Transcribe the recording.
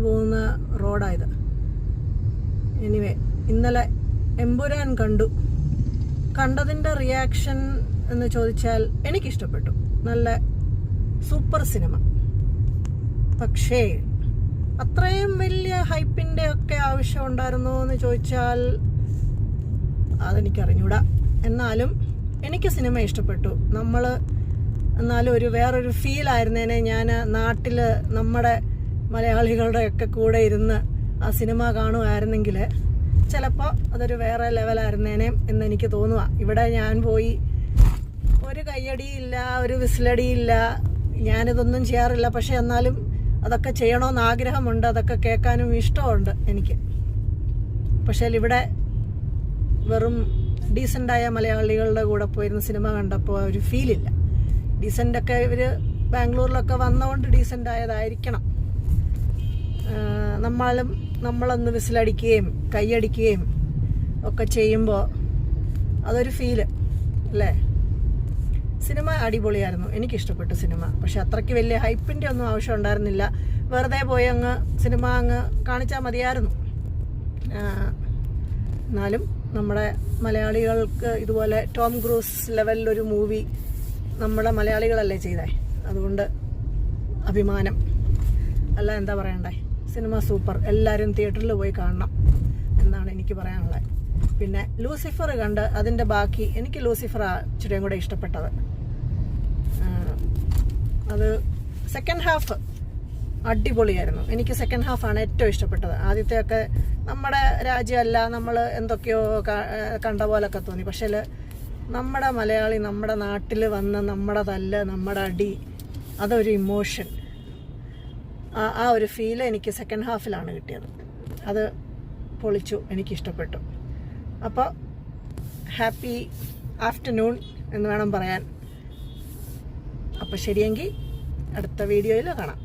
പോകുന്ന റോഡായത്. എനിവേ, ഇന്നലെ എമ്പുരാൻ കണ്ടതിൻ്റെ റിയാക്ഷൻ എന്ന് ചോദിച്ചാൽ എനിക്കിഷ്ടപ്പെട്ടു. നല്ല സൂപ്പർ സിനിമ. പക്ഷേ അത്രയും വലിയ ഹൈപ്പിൻ്റെ ഒക്കെ ആവശ്യം ഉണ്ടായിരുന്നോ എന്ന് ചോദിച്ചാൽ അതെനിക്കറിഞ്ഞൂടാ. എന്നാലും എനിക്ക് സിനിമ ഇഷ്ടപ്പെട്ടു. എന്നാലും വേറൊരു ഫീലായിരുന്നേനെ ഞാൻ നാട്ടിൽ നമ്മുടെ മലയാളികളുടെ ഒക്കെ കൂടെ ഇരുന്ന് ആ സിനിമ കാണുമായിരുന്നെങ്കിൽ ചിലപ്പോൾ അതൊരു വേറെ ലെവലായിരുന്നേനെ എന്നെനിക്ക് തോന്നുക. ഇവിടെ ഞാൻ പോയി ഒരു കയ്യടിയില്ല, ഒരു വിസിലടിയില്ല, ഞാനിതൊന്നും ചെയ്യാറില്ല. പക്ഷെ എന്നാലും അതൊക്കെ ചെയ്യണമെന്ന് ആഗ്രഹമുണ്ട്, അതൊക്കെ കേൾക്കാനും ഇഷ്ടമുണ്ട് എനിക്ക്. പക്ഷേ ഇവിടെ വെറും ഡീസൻ്റായ മലയാളികളുടെ കൂടെ പോയിരുന്ന സിനിമ കണ്ടപ്പോൾ ഒരു ഫീലില്ല. ഡീസൻ്റൊക്കെ ഇവർ ബാംഗ്ലൂരിലൊക്കെ വന്നതുകൊണ്ട് ഡീസൻ്റ് ആയതായിരിക്കണം. നമ്മളൊന്ന് വിസിലടിക്കുകയും കൈയടിക്കുകയും ഒക്കെ ചെയ്യുമ്പോൾ അതൊരു ഫീല് അല്ലേ. സിനിമ അടിപൊളിയായിരുന്നു, എനിക്കിഷ്ടപ്പെട്ടു സിനിമ. പക്ഷെ അത്രയ്ക്ക് വലിയ ഹൈപ്പിൻ്റെ ഒന്നും ആവശ്യം ഉണ്ടായിരുന്നില്ല. വെറുതെ പോയി സിനിമ കാണിച്ചാൽ മതിയായിരുന്നു. എന്നാലും നമ്മുടെ മലയാളികൾക്ക് ഇതുപോലെ ടോം ക്രൂസ് ലെവലിലൊരു മൂവി നമ്മുടെ മലയാളികളല്ലേ ചെയ്തേ, അതുകൊണ്ട് അഭിമാനം. അല്ല എന്താ പറയണ്ടേ, സിനിമ സൂപ്പർ. എല്ലാവരും തിയേറ്ററിൽ പോയി കാണണം എന്നാണ് എനിക്ക് പറയാനുള്ളത്. പിന്നെ ലൂസിഫർ കണ്ട് അതിൻ്റെ ബാക്കി, എനിക്ക് ലൂസിഫറാണ് ഇച്ചിരിയും കൂടെ ഇഷ്ടപ്പെട്ടത്. അത് സെക്കൻഡ് ഹാഫ് അടിപൊളിയായിരുന്നു. എനിക്ക് സെക്കൻഡ് ഹാഫാണ് ഏറ്റവും ഇഷ്ടപ്പെട്ടത്. ആദ്യത്തെയൊക്കെ നമ്മുടെ രാജ്യമല്ല, നമ്മൾ എന്തൊക്കെയോ കണ്ട പോലൊക്കെ തോന്നി. പക്ഷേ നമ്മുടെ മലയാളി നമ്മുടെ നാട്ടിൽ വന്ന് നമ്മുടെ തല്ല്, നമ്മുടെ അടി, അതൊരു ഇമോഷൻ, ആ ഒരു ഫീൽ എനിക്ക് സെക്കൻഡ് ഹാഫിലാണ് കിട്ടിയത്. അത് പൊളിച്ചു, എനിക്കിഷ്ടപ്പെട്ടു. അപ്പോൾ ഹാപ്പി ആഫ്റ്റർനൂൺ എന്ന് വേണം പറയാൻ. അപ്പോൾ ശരിയെങ്കിൽ അടുത്ത വീഡിയോയിൽ കാണാം.